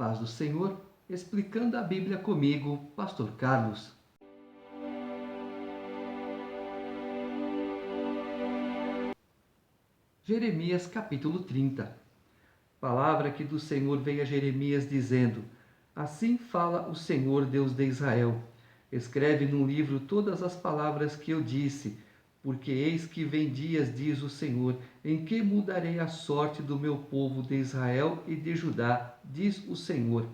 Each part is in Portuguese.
paz do Senhor, explicando a Bíblia comigo, Pastor Carlos. Jeremias capítulo 30. Palavra que do Senhor veio a Jeremias dizendo: Assim fala o Senhor, Deus de Israel. Escreve num livro todas as palavras que eu disse, porque eis que vem dias, diz o Senhor, em que mudarei a sorte do meu povo de Israel e de Judá, diz o Senhor.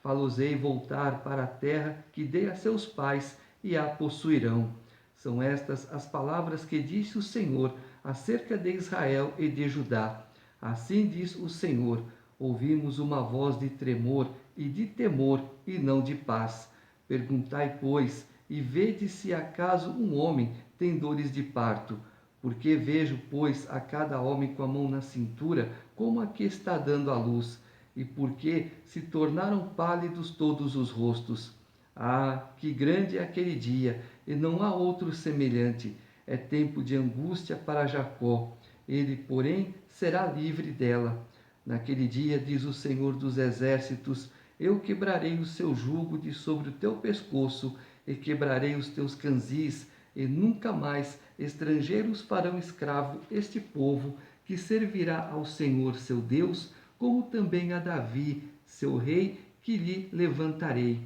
Fá-los-ei voltar para a terra que dei a seus pais, e a possuirão. São estas as palavras que disse o Senhor acerca de Israel e de Judá. Assim diz o Senhor: ouvimos uma voz de tremor e de temor, e não de paz. Perguntai, pois, e vede se acaso um homem tem dores de parto. Porque vejo, pois, a cada homem com a mão na cintura, como a que está dando à luz, e porque se tornaram pálidos todos os rostos. Ah, que grande é aquele dia, e não há outro semelhante. É tempo de angústia para Jacó. Ele, porém, será livre dela. Naquele dia, diz o Senhor dos Exércitos, eu quebrarei o seu jugo de sobre o teu pescoço, e quebrarei os teus canzis, e nunca mais estrangeiros farão escravo este povo, que servirá ao Senhor seu Deus, como também a Davi, seu rei, que lhe levantarei.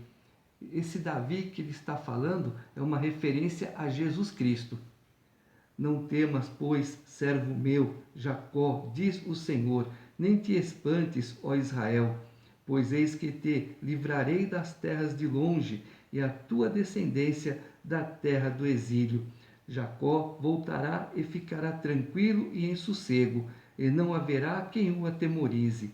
Esse Davi que ele está falando é uma referência a Jesus Cristo. Não temas, pois, servo meu, Jacó, diz o Senhor, nem te espantes, ó Israel, pois eis que te livrarei das terras de longe, e a tua descendência da terra do exílio. Jacó voltará e ficará tranquilo e em sossego, e não haverá quem o atemorize.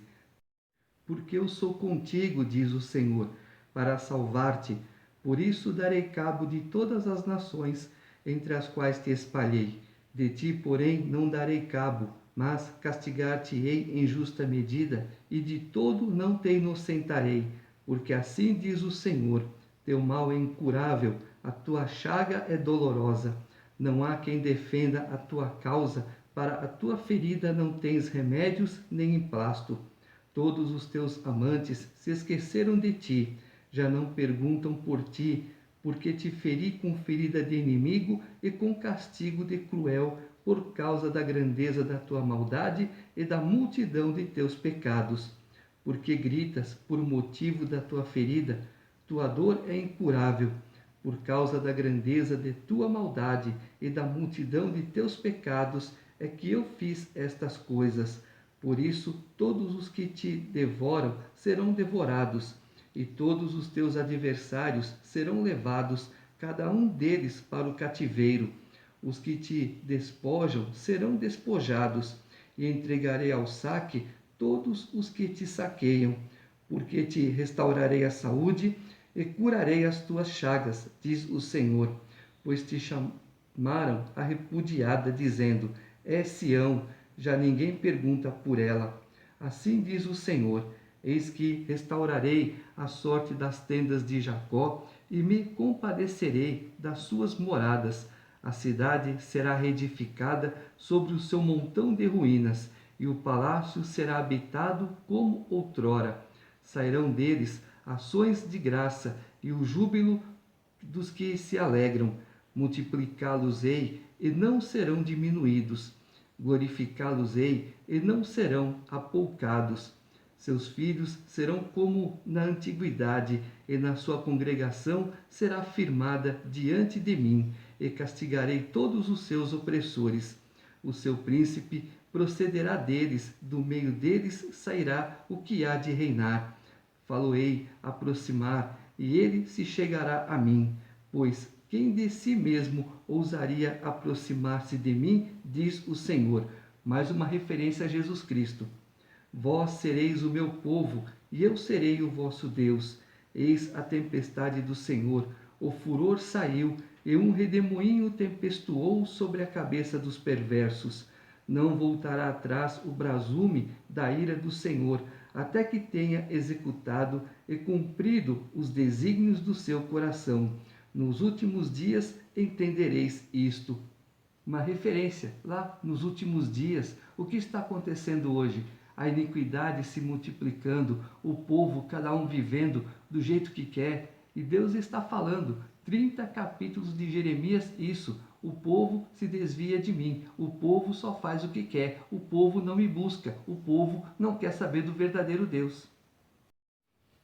Porque eu sou contigo, diz o Senhor, para salvar-te. Por isso darei cabo de todas as nações entre as quais te espalhei. De ti, porém, não darei cabo, mas castigar-te-ei em justa medida, e de todo não te inocentarei. Porque assim diz o Senhor: teu mal é incurável, a tua chaga é dolorosa. Não há quem defenda a tua causa, para a tua ferida não tens remédios nem emplasto. Todos os teus amantes se esqueceram de ti, já não perguntam por ti, porque te feri com ferida de inimigo e com castigo de cruel, por causa da grandeza da tua maldade e da multidão de teus pecados. Porque gritas por motivo da tua ferida, tua dor é incurável. Por causa da grandeza de tua maldade e da multidão de teus pecados é que eu fiz estas coisas. Por isso, todos os que te devoram serão devorados, e todos os teus adversários serão levados, cada um deles para o cativeiro. Os que te despojam serão despojados, e entregarei ao saque todos os que te saqueiam, porque te restaurarei a saúde e curarei as tuas chagas, diz o Senhor, pois te chamaram a repudiada, dizendo: é Sião, já ninguém pergunta por ela. Assim diz o Senhor: eis que restaurarei a sorte das tendas de Jacó e me compadecerei das suas moradas. A cidade será reedificada sobre o seu montão de ruínas, e o palácio será habitado como outrora. Sairão deles ações de graça e o júbilo dos que se alegram. Multiplicá-los-ei e não serão diminuídos. Glorificá-los-ei e não serão apoucados. Seus filhos serão como na antiguidade, e na sua congregação será firmada diante de mim, e castigarei todos os seus opressores. O seu príncipe procederá deles, do meio deles sairá o que há de reinar. Falo-ei aproximar, e ele se chegará a mim, pois quem de si mesmo ousaria aproximar-se de mim, diz o Senhor. Mais uma referência a Jesus Cristo. Vós sereis o meu povo, e eu serei o vosso Deus. Eis a tempestade do Senhor, o furor saiu, e um redemoinho tempestuou sobre a cabeça dos perversos. Não voltará atrás o brasume da ira do Senhor, até que tenha executado e cumprido os desígnios do seu coração. Nos últimos dias entendereis isto. Uma referência lá nos últimos dias. O que está acontecendo hoje? a iniquidade se multiplicando, o povo, cada um vivendo do jeito que quer. E Deus está falando, 30 capítulos de Jeremias, isso. O povo se desvia de mim, o povo só faz o que quer, o povo não me busca, o povo não quer saber do verdadeiro Deus.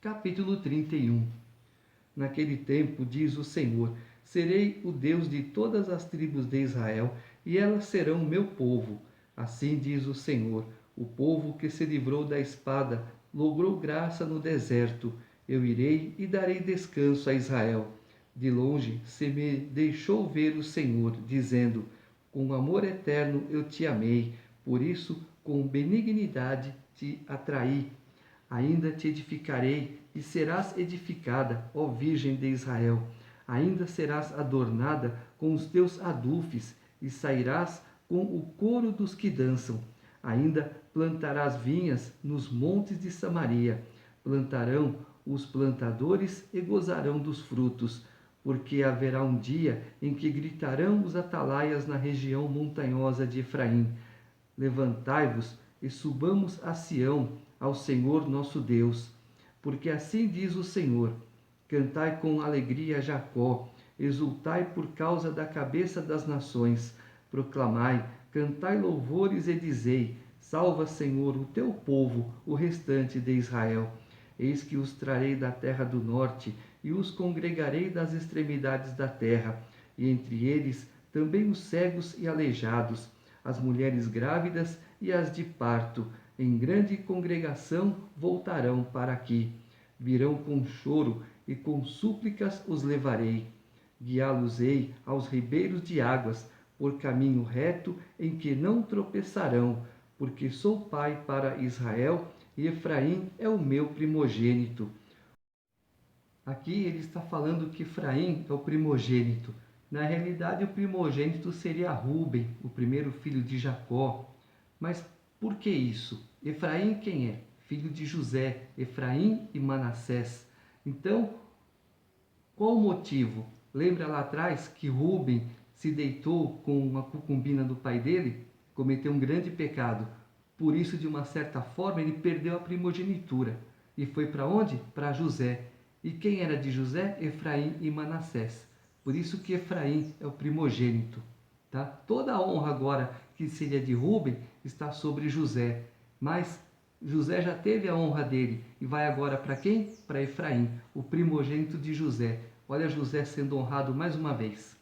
Capítulo 31. Naquele tempo, diz o Senhor, serei o Deus de todas as tribos de Israel, e elas serão o meu povo. Assim diz o Senhor, o povo que se livrou da espada, logrou graça no deserto. Eu irei e darei descanso a Israel. De longe se me deixou ver o Senhor, dizendo, com amor eterno eu te amei, por isso com benignidade te atraí. Ainda te edificarei e serás edificada, ó Virgem de Israel. Ainda serás adornada com os teus adufes e sairás com o coro dos que dançam. Ainda plantarás vinhas nos montes de Samaria. Plantarão os plantadores e gozarão dos frutos, porque haverá um dia em que gritarão os atalaias na região montanhosa de Efraim. Levantai-vos e subamos a Sião, ao Senhor nosso Deus. Porque assim diz o Senhor: cantai com alegria a Jacó, exultai por causa da cabeça das nações. Proclamai, cantai louvores e dizei: salva, Senhor, o teu povo, o restante de Israel. Eis que os trarei da terra do norte e os congregarei das extremidades da terra, e entre eles também os cegos e aleijados, as mulheres grávidas e as de parto, em grande congregação voltarão para aqui. Virão com choro e com súplicas os levarei. Guiá-los-ei aos ribeiros de águas, por caminho reto em que não tropeçarão, porque sou pai para Israel e Efraim é o meu primogênito. Aqui ele está falando que Efraim é o primogênito. Na realidade, o primogênito seria Rúben, o primeiro filho de Jacó. Mas por que isso? Efraim quem é? Filho de José, Efraim e Manassés. Então, qual o motivo? Lembra lá atrás que Rúben se deitou com uma concubina do pai dele? Cometeu um grande pecado. Por isso, de uma certa forma, ele perdeu a primogenitura. E foi para onde? Para José. E quem era de José? Efraim e Manassés. Por isso que Efraim é o primogênito. Tá? Toda a honra agora que seria de Rúben está sobre José. Mas José já teve a honra dele e vai agora para quem? Para Efraim, o primogênito de José. Olha José sendo honrado mais uma vez.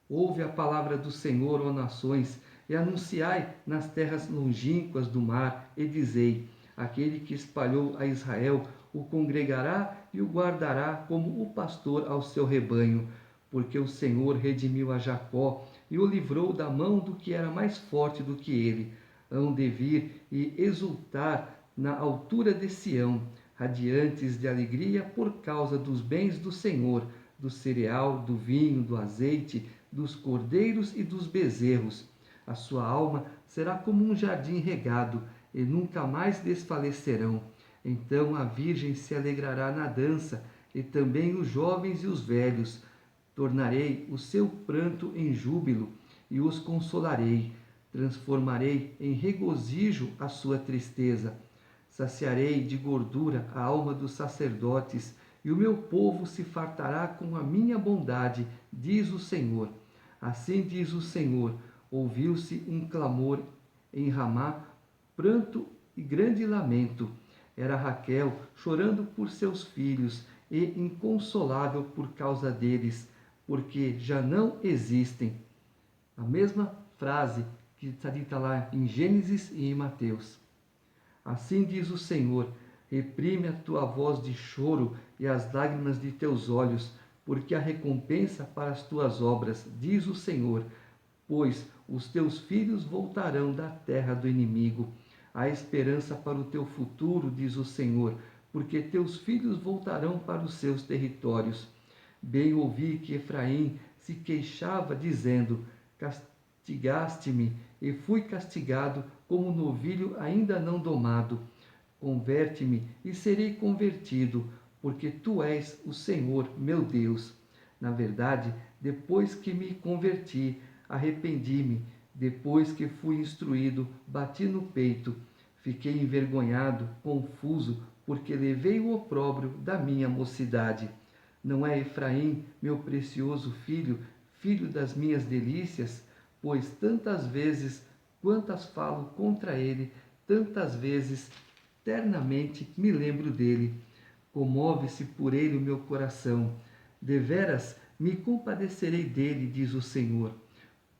Ouve a palavra do Senhor, ó nações, e anunciai nas terras longínquas do mar, e dizei: aquele que espalhou a Israel o congregará e o guardará como o pastor ao seu rebanho, porque o Senhor redimiu a Jacó e o livrou da mão do que era mais forte do que ele. Hão de vir e exultar na altura de Sião, radiantes de alegria por causa dos bens do Senhor, do cereal, do vinho, do azeite, dos cordeiros e dos bezerros. A sua alma será como um jardim regado, e nunca mais desfalecerão. Então a Virgem se alegrará na dança, e também os jovens e os velhos. Tornarei o seu pranto em júbilo, e os consolarei. Transformarei em regozijo a sua tristeza. Saciarei de gordura a alma dos sacerdotes, e o meu povo se fartará com a minha bondade, diz o Senhor. Assim diz o Senhor: ouviu-se um clamor em Ramá, pranto e grande lamento. Era Raquel chorando por seus filhos e inconsolável por causa deles, porque já não existem. A mesma frase que está dita lá em Gênesis e em Mateus. Assim diz o Senhor: reprime a tua voz de choro e as lágrimas de teus olhos, porque a recompensa para as tuas obras, diz o Senhor, pois os teus filhos voltarão da terra do inimigo. Há esperança para o teu futuro, diz o Senhor, porque teus filhos voltarão para os seus territórios. Bem ouvi que Efraim se queixava, dizendo: castigaste-me, e fui castigado como novilho ainda não domado. Converte-me e serei convertido, porque tu és o Senhor, meu Deus. Na verdade, depois que me converti, arrependi-me, depois que fui instruído, bati no peito. Fiquei envergonhado, confuso, porque levei o opróbrio da minha mocidade. Não é Efraim, meu precioso filho, filho das minhas delícias? Pois tantas vezes quantas falo contra ele, tantas vezes ternamente me lembro dele. Comove-se por ele o meu coração. Deveras me compadecerei dele, diz o Senhor.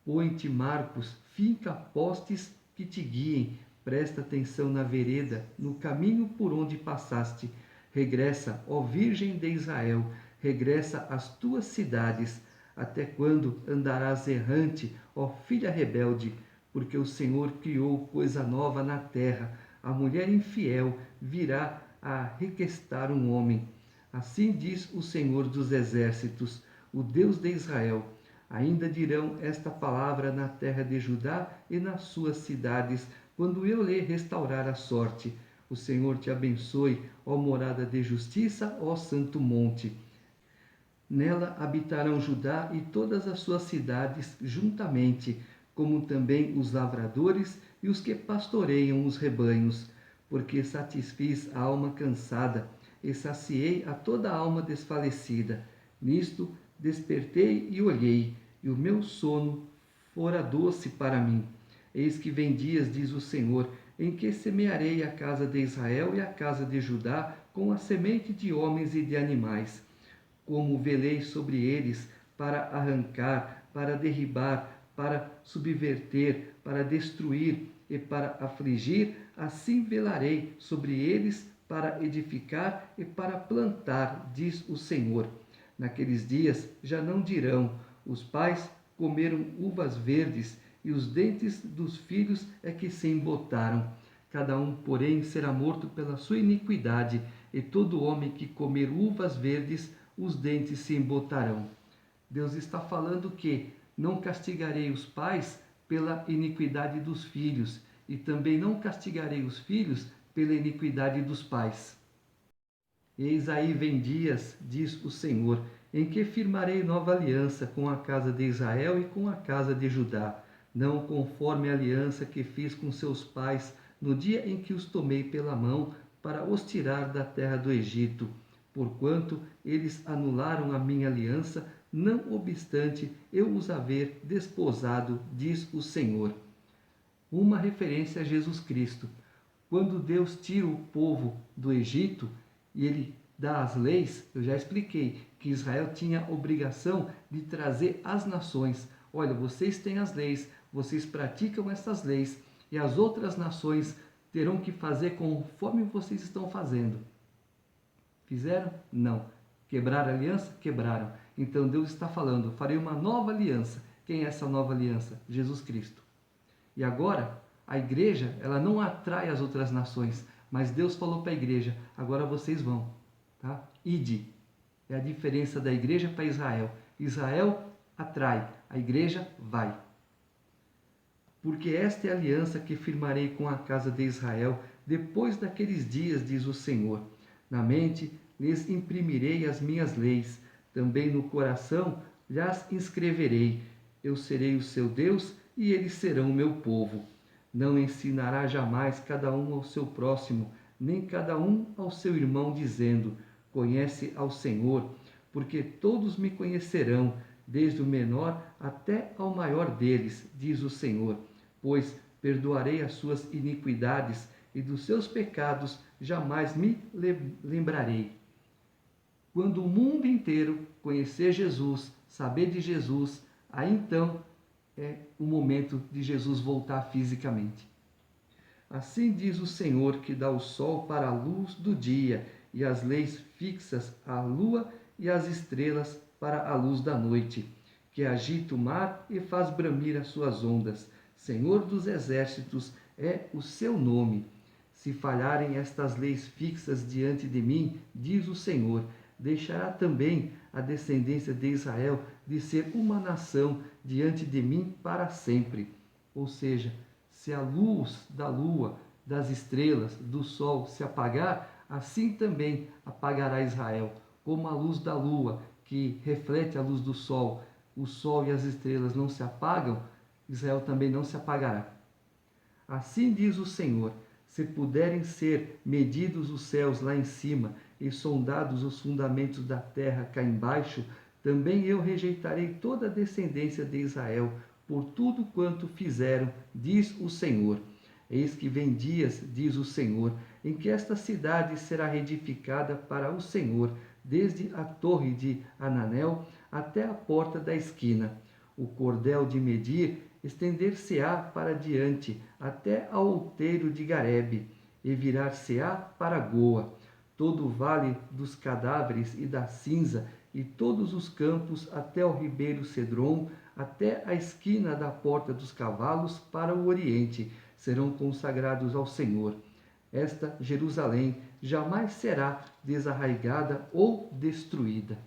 Põe-te marcos, finca postes que te guiem. Presta atenção na vereda, no caminho por onde passaste. Regressa, ó Virgem de Israel, regressa às tuas cidades. Até quando andarás errante, ó filha rebelde? Porque o Senhor criou coisa nova na terra. A mulher infiel virá a requestar um homem. Assim diz o Senhor dos Exércitos, o Deus de Israel. Ainda dirão esta palavra na terra de Judá e nas suas cidades, quando eu lhe restaurar a sorte. O Senhor te abençoe, ó morada de justiça, ó santo monte. Nela habitarão Judá e todas as suas cidades juntamente, como também os lavradores e os que pastoreiam os rebanhos, porque satisfiz a alma cansada e saciei a toda a alma desfalecida. Nisto despertei e olhei, e o meu sono fora doce para mim. Eis que vem dias, diz o Senhor, em que semearei a casa de Israel e a casa de Judá com a semente de homens e de animais. Como velei sobre eles para arrancar, para derribar, para subverter, para destruir e para afligir, assim velarei sobre eles para edificar e para plantar, diz o Senhor. Naqueles dias já não dirão: os pais comeram uvas verdes e os dentes dos filhos é que se embotaram. Cada um, porém, será morto pela sua iniquidade, e todo homem que comer uvas verdes, os dentes se embotarão. Deus está falando que não castigarei os pais pela iniquidade dos filhos, e também não castigarei os filhos pela iniquidade dos pais. Eis aí vem dias, diz o Senhor, em que firmarei nova aliança com a casa de Israel e com a casa de Judá, não conforme a aliança que fiz com seus pais no dia em que os tomei pela mão para os tirar da terra do Egito, porquanto eles anularam a minha aliança, não obstante eu os haver desposado, diz o Senhor. Uma referência a Jesus Cristo. Quando Deus tira o povo do Egito e ele dá as leis, eu já expliquei que Israel tinha a obrigação de trazer as nações. Olha, vocês têm as leis, vocês praticam essas leis e as outras nações terão que fazer conforme vocês estão fazendo. Fizeram? Não. Quebraram a aliança? Quebraram. Então Deus está falando: farei uma nova aliança. Quem é essa nova aliança? Jesus Cristo. E agora, a igreja, ela não atrai as outras nações, mas Deus falou para a igreja: agora vocês vão, tá? Ide. É a diferença da igreja para Israel. Israel atrai, a igreja vai. Porque esta é a aliança que firmarei com a casa de Israel depois daqueles dias, diz o Senhor. Na mente lhes imprimirei as minhas leis, também no coração lhes inscreverei. Eu serei o seu Deus e eles serão o meu povo. Não ensinará jamais cada um ao seu próximo, nem cada um ao seu irmão, dizendo: conhece ao Senhor, porque todos me conhecerão, desde o menor até ao maior deles, diz o Senhor. Pois perdoarei as suas iniquidades e dos seus pecados jamais me lembrarei. Quando o mundo inteiro conhecer Jesus, saber de Jesus, aí então é o momento de Jesus voltar fisicamente. Assim diz o Senhor, que dá o sol para a luz do dia e as leis fixas à lua e as estrelas para a luz da noite, que agita o mar e faz bramir as suas ondas. Senhor dos exércitos é o seu nome. Se falharem estas leis fixas diante de mim, diz o Senhor, deixará também a descendência de Israel de ser uma nação diante de mim para sempre. Ou seja, se a luz da lua, das estrelas, do sol se apagar, assim também apagará Israel, como a luz da lua, que reflete a luz do sol, o sol e as estrelas não se apagam, Israel também não se apagará. Assim diz o Senhor: Se puderem ser medidos os céus lá em cima e sondados os fundamentos da terra cá embaixo, também eu rejeitarei toda a descendência de Israel, por tudo quanto fizeram, diz o Senhor. Eis que vem dias, diz o Senhor, em que esta cidade será reedificada para o Senhor, desde a torre de Ananel até a porta da esquina. O cordel de medir estender-se-á para diante, até ao outeiro de Garebe, e virar-se-á para Goa. Todo o vale dos cadáveres e da cinza, e todos os campos, até o ribeiro Cedron, até a esquina da porta dos cavalos, para o oriente, serão consagrados ao Senhor. Esta Jerusalém jamais será desarraigada ou destruída.